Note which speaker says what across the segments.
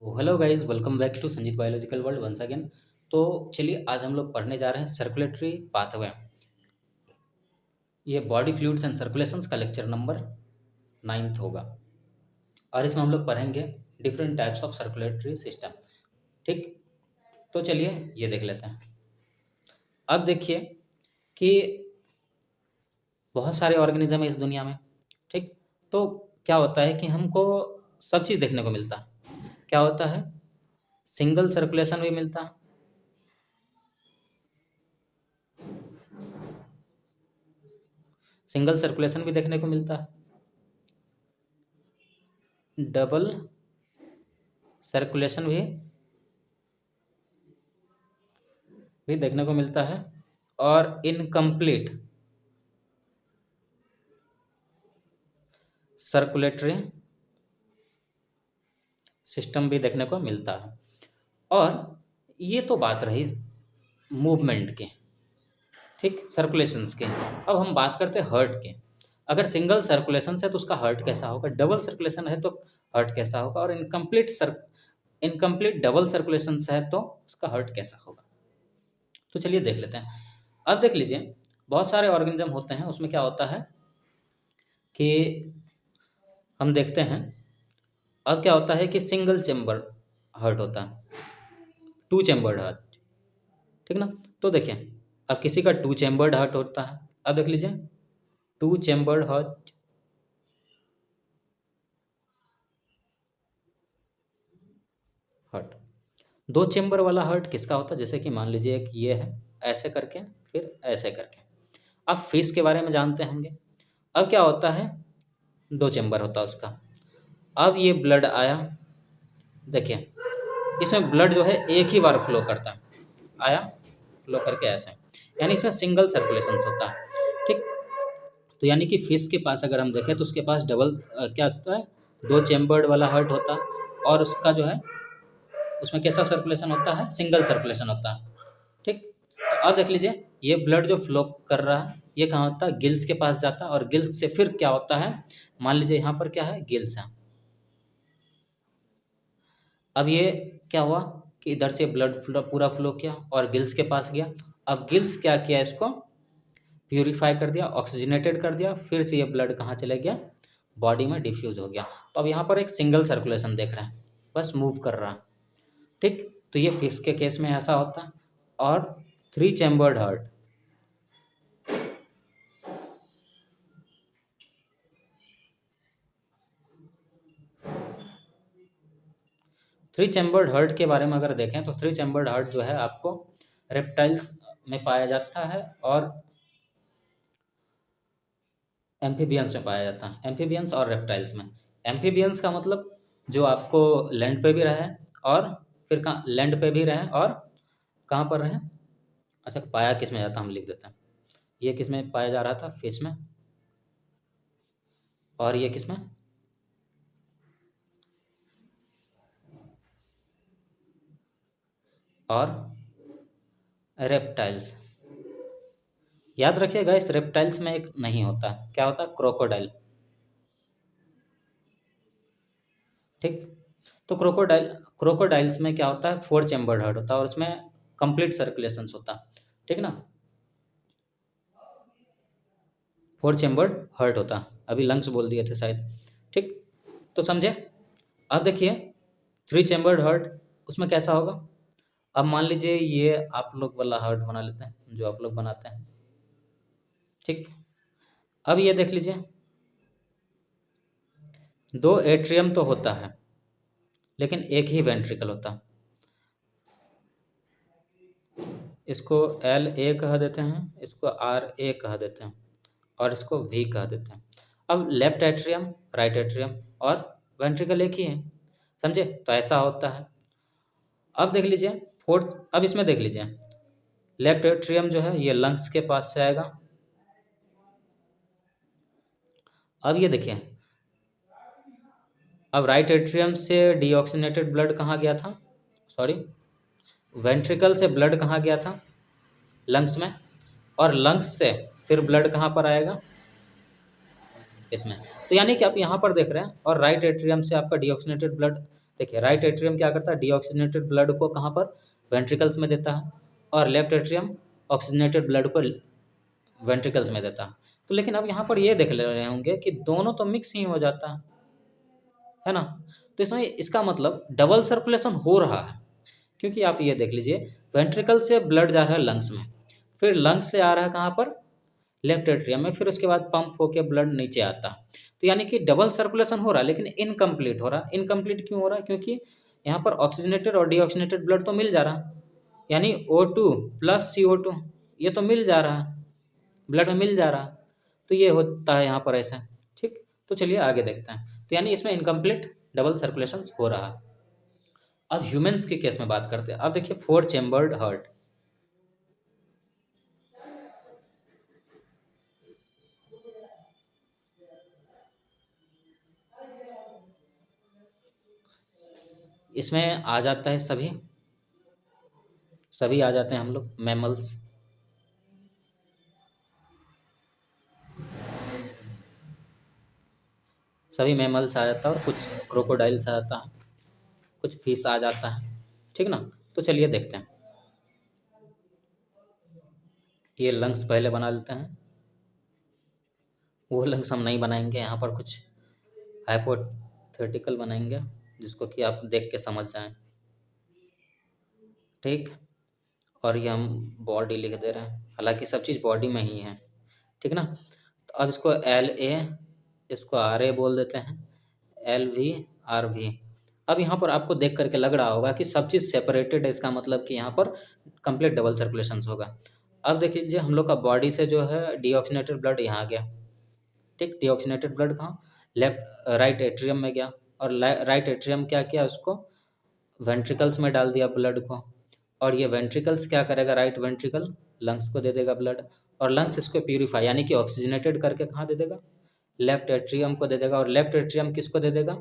Speaker 1: Hello guys, welcome back to Sanjeet biological world once again. तो चलिए आज हम लोग पढ़ने जा रहे हैं सर्कुलेटरी पाथवे। ये बॉडी फ्लूइड्स एंड सर्कुलेशंस का लेक्चर नंबर 9th होगा और इसमें हम लोग पढ़ेंगे different types of circulatory system. ठीक, तो चलिए ये देख लेते हैं। अब देखिए कि बहुत सारे ऑर्गेनिज्म है इस दुनिया में। ठीक, तो क्या होता है कि हमको सब चीज़ देखने को मिलता है। क्या होता है, सिंगल सर्कुलेशन भी मिलता है, सिंगल सर्कुलेशन भी देखने को मिलता है, डबल सर्कुलेशन भी देखने को मिलता है और इनकम्प्लीट सर्कुलेटरी सिस्टम भी देखने को मिलता है। और ये तो बात रही मूवमेंट के, ठीक, सर्कुलेशंस के। अब हम बात करते हैं हार्ट के। अगर सिंगल सर्कुलेशन है तो उसका हार्ट कैसा होगा, डबल सर्कुलेशन है तो हार्ट कैसा होगा, और इनकम्प्लीट डबल सर्कुलेशन है तो उसका हार्ट कैसा होगा। तो चलिए देख लेते हैं। अब देख लीजिए, बहुत सारे ऑर्गेनिज्म होते हैं, उसमें क्या होता है कि हम देखते हैं। अब क्या होता है कि सिंगल चेम्बर हार्ट होता है, टू चेम्बर्ड हार्ट, ठीक ना। तो देखिए, अब किसी का टू चेम्बर्ड हार्ट होता है। अब देख लीजिए, टू चेम्बर्ड हार्ट। दो चेम्बर वाला हार्ट किसका होता है, जैसे कि मान लीजिए एक ये है, ऐसे करके फिर ऐसे करके। आप फिश के बारे में जानते होंगे। अब क्या होता है, दो चेम्बर होता है उसका। अब ये ब्लड आया, देखिए इसमें ब्लड जो है एक ही बार फ्लो करता है, आया फ्लो करके ऐसे, यानी इसमें सिंगल सर्कुलेशन होता है। ठीक, तो यानी कि फिश के पास अगर हम देखें तो उसके पास डबल क्या होता है, दो चेम्बर्ड वाला हार्ट होता है, और उसका जो है उसमें कैसा सर्कुलेशन होता है, सिंगल सर्कुलेशन होता है। ठीक, तो अब देख लीजिए, ये ब्लड जो फ्लो कर रहा है ये कहाँ होता है, गिल्स के पास जाता है, और गिल्स से फिर क्या होता है, मान लीजिए यहाँ पर क्या है, गिल्स है। अब ये क्या हुआ कि इधर से ब्लड पूरा फ्लो किया और गिल्स के पास गया। अब गिल्स क्या किया, इसको प्यूरिफाई कर दिया, ऑक्सीजनेटेड कर दिया, फिर से ये ब्लड कहाँ चले गया, बॉडी में डिफ्यूज हो गया। तो अब यहाँ पर एक सिंगल सर्कुलेशन देख रहे हैं, बस मूव कर रहा है। ठीक, तो ये फिश के केस में ऐसा होता है। और three chambered heart, three chambered heart के बारे में अगर देखें तो थ्री चैम्बर्ड हार्ट जो है आपको रेप्टाइल्स में पाया जाता है और एम्फीबियंस में पाया जाता है, एम्फीबियंस और रेप्टाइल्स में। एम्फीबियंस का मतलब जो आपको लैंड पे भी रहे, और फिर कहाँ लैंड पे भी रहे और कहाँ पर रहे। अच्छा, पाया किस में जाता है, हम लिख देते हैं। ये किस में पाया जा रहा था, फिश में, और ये किस में, और रेप्टाइल्स। याद रखिएगा, इस रेप्टाइल्स में एक नहीं होता, क्या होता, क्रोकोडाइल। ठीक, तो क्रोकोडाइल्स में क्या होता है, फोर चैम्बर्ड हार्ट होता है और उसमें कंप्लीट सर्कुलेशन होता है। ठीक ना, फोर चैम्बर्ड हार्ट होता है, अभी लंग्स बोल दिए थे शायद। ठीक, तो समझे। अब देखिए, थ्री चैम्बर्ड हार्ट उसमें कैसा होगा। अब मान लीजिए ये आप लोग वाला हार्ट बना लेते हैं जो आप लोग बनाते हैं। ठीक, अब ये देख लीजिए, दो एट्रियम तो होता है लेकिन एक ही वेंट्रिकल होता है। इसको एल ए कह देते हैं, इसको आर ए कह देते हैं, और इसको वी कह देते हैं। अब लेफ्ट एट्रियम, राइट एट्रियम और वेंट्रिकल एक ही है, समझे। तो ऐसा होता है। अब देख लीजिए फोर्थ, अब इसमें देख लीजिए, लेफ्ट एट्रियम जो है ये लंग्स के पास से आएगा। अब ये देखिए, अब राइट एट्रियम से डीऑक्सीनेटेड ब्लड कहाँ गया था, सॉरी, वेंट्रिकल से ब्लड कहाँ गया था, लंग्स में, और लंग्स से फिर ब्लड कहाँ पर आएगा, इसमें। तो यानी कि आप यहाँ पर देख रहे हैं, और राइट एट्रियम से आपका डीऑक्सीनेटेड ब्लड देखिए राइट एट्रियम क्या करता है, डीऑक्सीजनेटेड ब्लड को कहाँ पर, वेंट्रिकल्स में देता है, और लेफ्ट एट्रियम ऑक्सीजनेटेड ब्लड को वेंट्रिकल्स में देता है। तो लेकिन अब यहाँ पर ये देख ले रहे होंगे कि दोनों तो मिक्स ही हो जाता है ना। तो इसमें इसका मतलब डबल सर्कुलेशन हो रहा है, क्योंकि आप ये देख लीजिए वेंट्रिकल से ब्लड जा रहा है लंग्स में, फिर लंग्स से आ रहा है कहाँ पर, लेफ्ट एट्रियम में, फिर उसके बाद पंप होके ब्लड नीचे आता है। तो यानी कि डबल सर्कुलेशन हो रहा है, लेकिन इनकम्प्लीट हो रहा है। इनकम्प्लीट क्यों हो रहा है, क्योंकि यहाँ पर ऑक्सीजनेटेड और डीऑक्सीजनेटेड ब्लड तो मिल जा रहा है, यानी O2 प्लस CO2 ये तो मिल जा रहा है, ब्लड में मिल जा रहा है। तो ये होता है यहाँ पर ऐसा। ठीक, तो चलिए आगे देखते हैं। तो यानी इसमें इनकम्प्लीट डबल सर्कुलेशन हो रहा है। अब ह्यूमंस के केस में बात करते हैं। अब देखिए 4 चैम्बर्ड हार्ट, इसमें आ जाता है सभी सभी आ जाते हैं हम लोग मैमल्स, सभी मैमल्स आ जाता है, और कुछ क्रोकोडाइल्स आ जाता है, कुछ फिश आ जाता है। ठीक ना। तो चलिए देखते हैं। ये लंग्स पहले बना लेते हैं। वो लंग्स हम नहीं बनाएंगे, यहाँ पर कुछ हाइपोथेटिकल बनाएंगे जिसको कि आप देख के समझ जाएं। ठीक, और ये हम बॉडी लिख दे रहे हैं, हालांकि सब चीज़ बॉडी में ही है। ठीक ना। तो अब इसको LA, इसको RA बोल देते हैं, LV RV। अब यहाँ पर आपको देख करके लग रहा होगा कि सब चीज़ सेपरेटेड है, इसका मतलब कि यहाँ पर कंप्लीट डबल सर्कुलेशन होगा। अब देख लीजिए हम लोग का बॉडी से जो है डीऑक्सीनेटेड ब्लड यहाँ आ गया। ठीक, डीऑक्सीनेटेड ब्लड कहाँ, लेफ्ट राइट एट्रियम में गया, और राइट एट्रियम क्या किया, उसको वेंट्रिकल्स में डाल दिया ब्लड को, और ये वेंट्रिकल्स क्या करेगा, राइट वेंट्रिकल लंग्स को दे देगा ब्लड, और लंग्स इसको प्यूरिफाई यानी कि ऑक्सीजनेटेड करके कहाँ दे देगा, लेफ्ट एट्रियम को दे देगा, और लेफ्ट एट्रियम किसको दे देगा,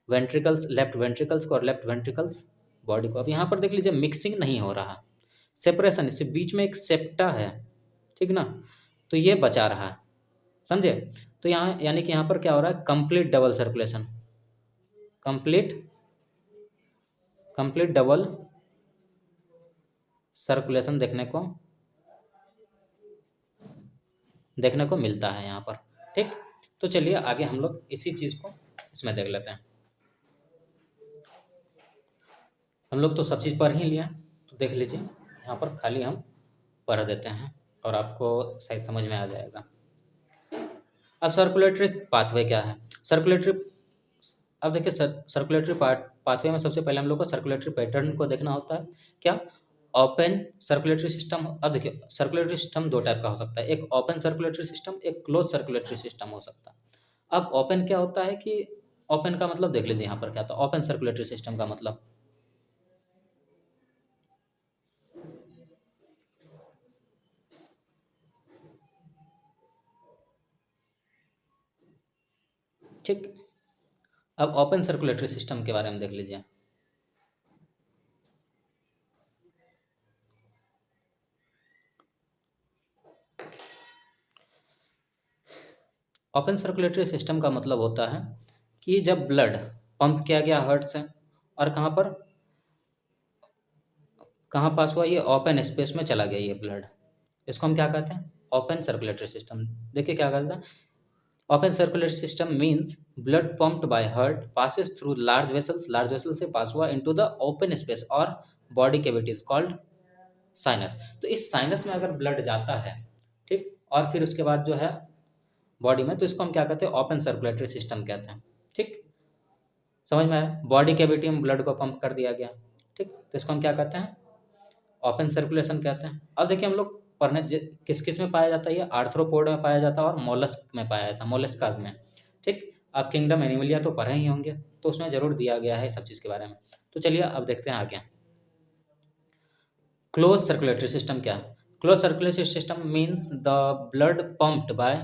Speaker 1: वेंट्रिकल्स, लेफ्ट वेंट्रिकल्स को, और लेफ्ट वेंट्रिकल्स बॉडी को। अब यहाँ पर देख लीजिए मिक्सिंग नहीं हो रहा, सेपरेशन, इससे बीच में एक सेप्टा है। ठीक ना। तो ये बचा रहा है, समझे। तो यहाँ यानी कि यहाँ पर क्या हो रहा है, complete double circulation, complete complete double circulation देखने को मिलता है यहाँ पर। ठीक, तो चलिए आगे हम लोग इसी चीज़ को इसमें देख लेते हैं। हम लोग तो सब चीज़ पढ़ ही लिया, तो देख लीजिए यहाँ पर खाली हम पढ़ देते हैं और आपको शायद समझ में आ जाएगा। अब सर्कुलेटरी पाथवे क्या है, सर्कुलेटरी, अब देखिए सर्कुलेटरी पाथवे में सबसे पहले हम लोग को सर्कुलेटरी पैटर्न को देखना होता है। क्या, ओपन सर्कुलेटरी सिस्टम। अब देखिए सर्कुलेटरी सिस्टम दो टाइप का हो सकता है, एक ओपन सर्कुलेटरी सिस्टम, एक क्लोज सर्कुलेटरी सिस्टम हो सकता है। अब ओपन क्या होता है कि ओपन का मतलब देख लीजिए यहाँ पर क्या होता है, ओपन सर्कुलेटरी सिस्टम का मतलब, ठीक। अब ओपन सर्कुलेटरी सिस्टम के बारे में देख लीजिए। ओपन सर्कुलेटरी सिस्टम का मतलब होता है कि जब ब्लड पंप किया गया हार्ट से, और कहाँ पास हुआ, ये ओपन स्पेस में चला गया ये ब्लड, इसको हम क्या कहते हैं, ओपन सर्कुलेटरी सिस्टम। देखिए क्या कहते हैं, open circulatory system means blood pumped by heart passes through large vessels से पास हुआ इनटू द ओपन स्पेस और बॉडी कैविटीज कॉल्ड साइनस। तो इस साइनस में अगर ब्लड जाता है, ठीक, और फिर उसके बाद जो है बॉडी में, तो इसको हम क्या कहते हैं, ओपन सर्कुलेटरी सिस्टम कहते हैं। ठीक, समझ में आया, बॉडी कैविटी में ब्लड को पंप कर दिया गया। ठीक, तो इसको हम क्या कहते हैं, ओपन सर्कुलेशन कहते हैं। अब देखिए हम लोग पढ़ने किस किस में पाया जाता है, ये आर्थ्रोपोड में पाया जाता है और मोलस्क में पाया जाता है, मोलस्काज में। ठीक, आप किंगडम एनिमलिया तो पढ़े ही होंगे, तो उसमें जरूर दिया गया है सब चीज़ के बारे में। तो चलिए अब देखते हैं आगे। क्लोज सर्कुलेटरी सिस्टम क्या है, close circulatory system means the blood pumped by,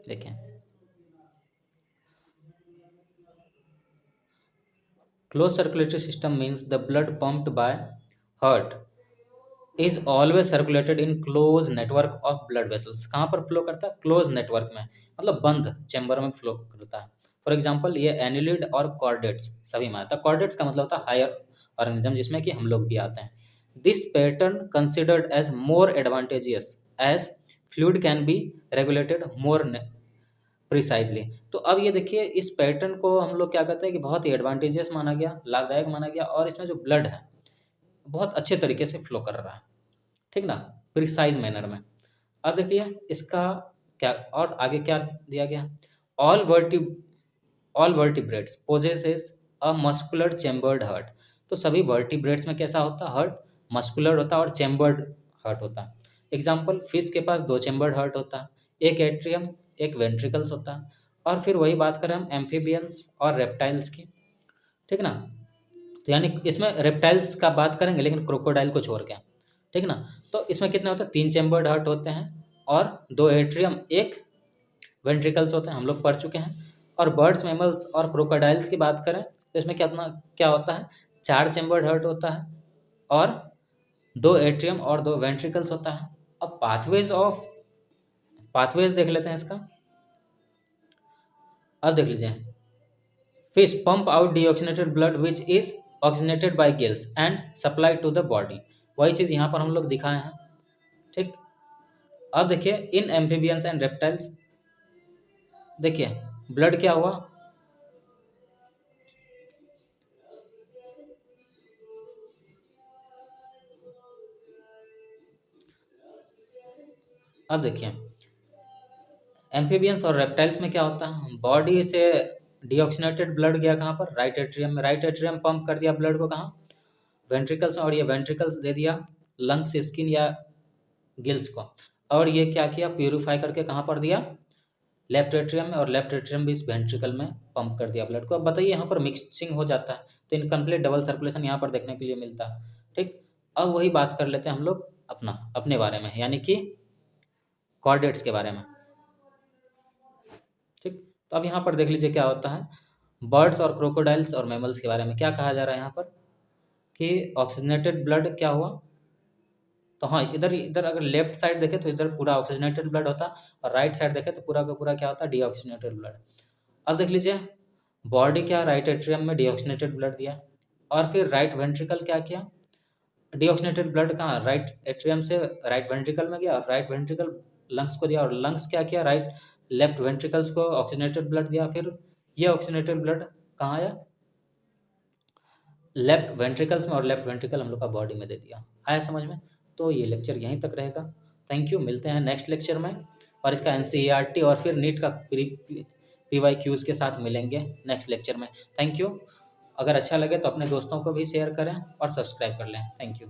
Speaker 1: देखिए close circulatory system means the blood pumped by heart is always circulated in close network of blood vessels. कहाँ पर फ्लो करता है, क्लोज नेटवर्क में, मतलब बंद चैम्बर में फ्लो करता है फॉर एग्जांपल ये एनिलिड और कॉर्डेट्स सभी में आता है। कॉर्डेट्स का मतलब होता है हायर ऑर्गेनिज्म, जिसमें कि हम लोग भी आते हैं। This pattern considered as more advantageous as fluid can be regulated more precisely. तो अब ये देखिए, इस पैटर्न को हम लोग क्या कहते हैं कि बहुत ही एडवांटेजियस माना गया, लाभदायक माना गया, और इसमें जो ब्लड है बहुत अच्छे तरीके से फ्लो कर रहा है, ठीक ना, प्रिसाइज मैनर में। अब देखिए इसका क्या और आगे क्या दिया गया, all verte all vertebrates possesses a muscular chambered heart. तो सभी वर्टिब्रेट्स में कैसा होता है, हार्ट मस्कुलर होता है और चेम्बर्ड हार्ट होता है। एग्जाम्पल, फिश के पास 2 चेम्बर्ड हार्ट होता है, एक एट्रियम एक वेंट्रिकल्स होता है। और फिर वही बात करें हम एम्फीबियंस और रेप्टाइल्स की, ठीक ना, तो यानी इसमें रेप्टाइल्स का बात करेंगे लेकिन क्रोकोडाइल को छोड़ के, ठीक ना। तो इसमें कितने होते हैं, 3 चेम्बर्ड हार्ट होते हैं और 2 एट्रियम एक वेंट्रिकल्स होते हैं, हम लोग पढ़ चुके हैं। और बर्ड्स मैमल्स और क्रोकोडाइल्स की बात करें तो इसमें क्या होता है, 4 चेम्बर्ड हार्ट होता है और 2 एट्रियम और 2 वेंट्रिकल्स होता है। अब पाथवेज देख लेते हैं इसका। अब देख लीजिए, fish pump out deoxygenated blood which is oxygenated by gills and supply to the body. वही चीज़ यहाँ पर हम लोग दिखाए हैं, ठीक। अब देखिए इन एम्फीबियंस एंड रेप्टाइल्स, देखिए ब्लड क्या हुआ, अब देखिए एम्फीबियंस और रेप्टाइल्स में क्या होता है, बॉडी से डीऑक्सीनेटेड ब्लड गया कहाँ पर, राइट एट्रियम में, राइट एट्रियम पंप कर दिया ब्लड को कहाँ, वेंट्रिकल्स, और ये वेंट्रिकल्स दे दिया लंग्स, स्किन या गिल्स को, और ये क्या किया, प्यूरिफाई करके कहाँ पर दिया, लेफ्ट एट्रियम में, और लेफ्ट एट्रियम भी इस वेंट्रिकल में पंप कर दिया ब्लड को। अब बताइए यहाँ पर मिक्सिंग हो जाता है तो इनकम्प्लीट डबल सर्कुलेशन यहाँ पर देखने के लिए मिलता है, ठीक। अब वही बात कर लेते हैं हम लोग अपने बारे में, यानी कि कॉर्डेट्स के बारे में, ठीक। तो अब यहाँ पर देख लीजिए क्या होता है, बर्ड्स और क्रोकोडाइल्स और मैमल्स के बारे में क्या कहा जा रहा है यहाँ पर कि ऑक्सीजनेटेड ब्लड क्या हुआ, तो हाँ इधर इधर अगर लेफ्ट साइड देखें तो इधर पूरा ऑक्सीजनेटेड ब्लड होता, और राइट साइड देखें तो पूरा का पूरा क्या होता है, डीऑक्सीजनेटेड ब्लड। अब देख लीजिए बॉडी क्या, राइट एट्रियम में डीऑक्सीजनेटेड ब्लड दिया, और फिर राइट वेंट्रिकल क्या किया, डीऑक्सीजनेटेड ब्लड कहाँ, राइट एट्रियम से राइट वेंट्रिकल में गया, और राइट वेंट्रिकल लंग्स को दिया, और लंग्स क्या किया, लेफ्ट वेंट्रिकल्स को ऑक्सीजनेटेड ब्लड दिया। फिर ये ऑक्सीजनेटेड ब्लड कहाँ आया, लेफ्ट वेंट्रिकल्स में, और लेफ्ट वेंट्रिकल हम लोग का बॉडी में दे दिया। आया समझ में। तो ये लेक्चर यहीं तक रहेगा। थैंक यू, मिलते हैं नेक्स्ट लेक्चर में, और इसका एनसीईआरटी और फिर नीट का PYQs के साथ मिलेंगे नेक्स्ट लेक्चर में। Thank you. अगर अच्छा लगे तो अपने दोस्तों को भी शेयर करें और सब्सक्राइब कर लें। Thank you.